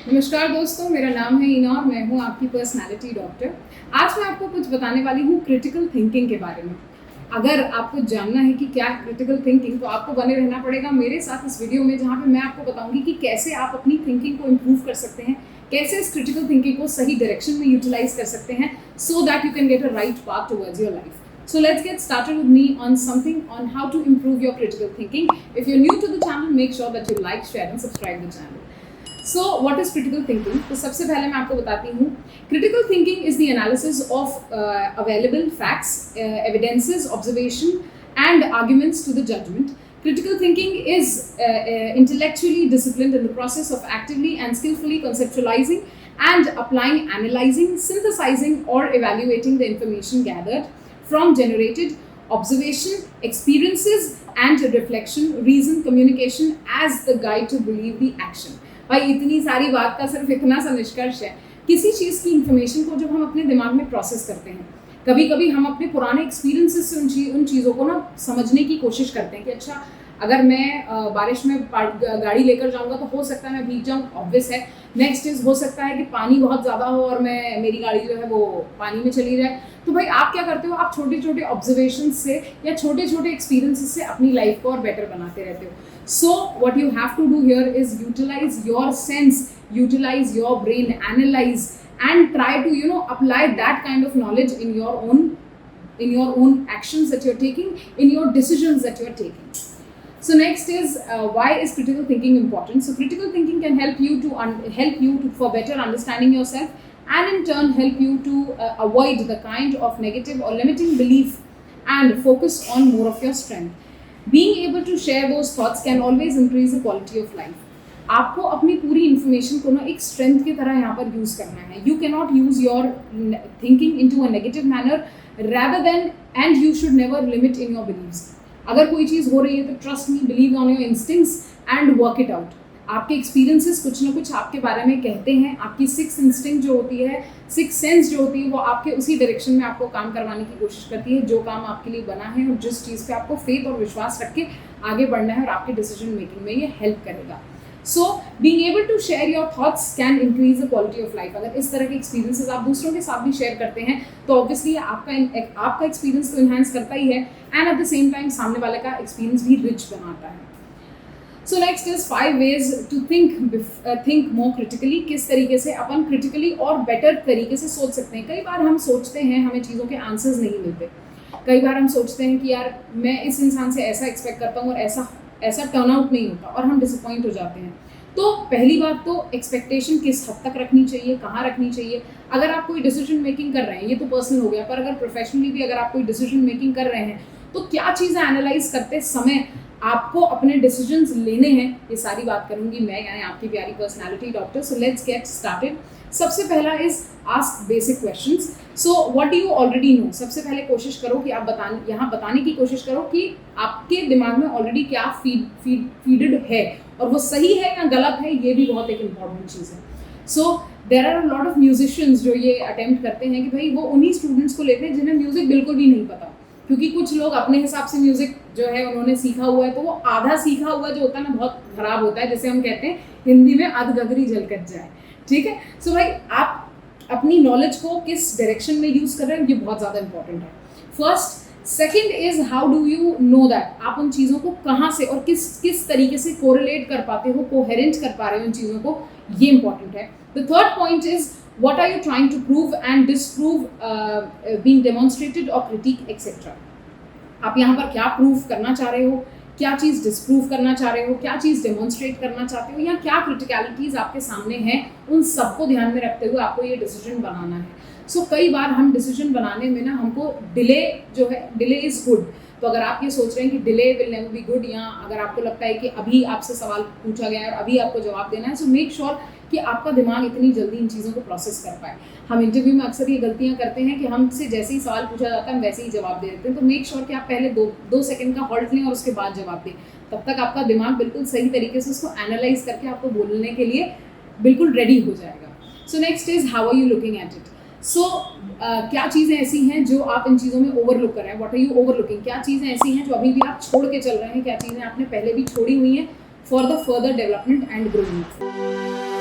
नमस्कार दोस्तों, मेरा नाम है ईना और मैं हूँ आपकी पर्सनालिटी डॉक्टर। आज मैं आपको कुछ बताने वाली हूँ क्रिटिकल थिंकिंग के बारे में। अगर आपको जानना है कि क्या है क्रिटिकल थिंकिंग, तो आपको बने रहना पड़ेगा मेरे साथ इस वीडियो में, जहाँ पे मैं आपको बताऊंगी कि कैसे आप अपनी थिंकिंग को इम्प्रूव कर सकते हैं, कैसे इस क्रिटिकल थिंकिंग को सही डायरेक्शन में यूटिलाइज कर सकते हैं, so that you can get a right path towards your life. So let's get started with me on something on how to improve your critical thinking. If you're new to the channel, make sure that you like, share and subscribe the channel. So what is critical thinking? तो सबसे पहले मैं आपको बताती हूँ. Critical thinking is the analysis of available facts, evidences, observation and arguments to the judgment. Critical thinking is intellectually disciplined in the process of actively and skillfully conceptualizing and applying, analyzing, synthesizing or evaluating the information gathered from generated observation, experiences and reflection, reason, communication as the guide to believe the action. भाई इतनी सारी बात का सिर्फ इतना सा निष्कर्ष है, किसी चीज़ की इंफॉर्मेशन को जब हम अपने दिमाग में प्रोसेस करते हैं, कभी कभी हम अपने पुराने एक्सपीरियंसेस से उन चीज़ों को ना समझने की कोशिश करते हैं कि अच्छा अगर मैं बारिश में गाड़ी लेकर जाऊंगा तो हो सकता है मैं भीग जाऊँ, ऑब्वियस है. नेक्स्ट इज हो सकता है कि पानी बहुत ज़्यादा हो और मेरी गाड़ी जो है वो पानी में चली जाए. तो भाई आप क्या करते हो, आप छोटे छोटे ऑब्जर्वेशन से या छोटे छोटे एक्सपीरियंसेस से अपनी लाइफ को और बेटर बनाते रहते हो. So what you have to do here is utilize your sense, utilize your brain, analyze and try to apply that kind of knowledge in your own actions that you're taking, in your decisions that you're taking. So next is why is critical thinking important? So critical thinking can help you to for better understanding yourself, and in turn help you to avoid the kind of negative or limiting belief and focus on more of your strength. Being able to share those thoughts can always increase the quality of life. आपको अपनी पूरी information को ना एक strength की तरह यहाँ पर यूज़ करना है. You can not use your thinking into a negative manner rather than, and you should never limit in your beliefs. अगर कोई चीज़ हो रही है तो trust me, believe on your instincts and work it out. आपके experiences कुछ ना कुछ आपके बारे में कहते हैं. आपकी सिक्स इंस्टिंक्ट जो होती है, सिक्स सेंस जो होती है, वो आपके उसी डायरेक्शन में आपको काम करवाने की कोशिश करती है जो काम आपके लिए बना है और जिस चीज़ पे आपको फेथ और विश्वास रख के आगे बढ़ना है, और आपके डिसीजन मेकिंग में ये हेल्प करेगा. So being able to share your thoughts can increase the quality of life. अगर इस तरह के एक्सपीरियंसेस आप दूसरों के साथ भी शेयर करते हैं तो ऑब्वियसली आपका एक्सपीरियंस तो इन्हांस करता ही है, and at the same time सामने वाले का एक्सपीरियंस भी रिच बनाता है. सो next is 5 ways to think more critically. किस तरीके से अपन क्रिटिकली और बेटर तरीके से सोच सकते हैं. कई बार हम सोचते हैं हमें चीज़ों के आंसर्स नहीं मिलते. कई बार हम सोचते हैं कि यार मैं इस इंसान से ऐसा एक्सपेक्ट करता हूँ और ऐसा टर्न आउट नहीं होता, और हम डिसअपॉइंट हो जाते हैं. तो पहली बात तो एक्सपेक्टेशन किस हद तक रखनी चाहिए, कहाँ रखनी चाहिए. अगर आप कोई डिसीजन मेकिंग कर रहे हैं, ये तो पर्सनल हो गया, पर अगर प्रोफेशनली भी अगर आप कोई डिसीजन मेकिंग कर रहे हैं तो क्या चीज़ें एनालाइज करते समय आपको अपने डिसीजंस लेने हैं, ये सारी बात करूंगी मैं, यानी आपकी प्यारी personality doctor. So let's get started. सबसे पहला is ask basic questions. So what do you already know. सबसे पहले कोशिश करो कि आप यहाँ बताने की कोशिश करो कि आपके दिमाग में ऑलरेडी क्या फीडेड है, और वो सही है या गलत है, ये भी बहुत एक इम्पॉर्टेंट चीज़ है. So there are a lot of musicians जो ये अटेम्प्ट करते हैं कि भाई वो उन्हीं स्टूडेंट्स को लेते हैं जिन्हें म्यूज़िक बिल्कुल भी नहीं पता, क्योंकि कुछ लोग अपने हिसाब से म्यूज़िक जो है उन्होंने सीखा हुआ है, तो वो आधा सीखा हुआ जो होता है ना बहुत ख़राब होता है, जैसे हम कहते हैं हिंदी में अधगगरी जल कट जाए. ठीक है. सो भाई आप अपनी नॉलेज को किस डायरेक्शन में यूज़ कर रहे हैं, ये बहुत ज़्यादा इंपॉर्टेंट है. First. Second is how do you know that. आप उन चीज़ों को कहाँ से और किस तरीके से कोरिलेट कर पाते हो, कोहेरेंट कर पा रहे हो उन चीज़ों को, ये इंपॉर्टेंट है. The third point is what are you trying to prove and disprove being demonstrated or critique etc. आप यहाँ पर क्या प्रूव करना चाह रहे हो, क्या चीज़ डिस्प्रूव करना चाह रहे हो, क्या चीज़ डेमोन्स्ट्रेट करना चाहते हो, या क्या क्रिटिकलिटीज़ आपके सामने हैं, उन सबको ध्यान में रखते हुए आपको ये डिसीजन बनाना है. सो कई बार हम डिसीजन बनाने में ना हमको डिले जो है, डिले इज़ गुड. तो अगर आप ये सोच रहे हैं कि delay will never be good, या अगर आपको लगता है कि अभी आपसे सवाल पूछा गया है और अभी आपको जवाब देना है, सो मेक श्योर कि आपका दिमाग इतनी जल्दी इन चीज़ों को प्रोसेस कर पाए. हम इंटरव्यू में अक्सर ये गलतियाँ करते हैं कि हमसे जैसे ही सवाल पूछा जाता है हम वैसे ही जवाब दे देते हैं. तो मेक श्योर कि आप पहले दो सेकंड का हॉल्ट लें और उसके बाद जवाब दें. तब तक आपका दिमाग बिल्कुल सही तरीके से उसको एनालाइज करके आपको बोलने के लिए बिल्कुल रेडी हो जाएगा. So next is how are you looking at it. So क्या चीज़ें ऐसी हैं जो आप इन चीज़ों में ओवरलुक कर रहे हैं. What are you overlooking. क्या चीज़ें ऐसी हैं जो अभी भी आप छोड़ के चल रहे हैं, क्या चीज़ें आपने पहले भी छोड़ी हुई हैं for the further development and growth.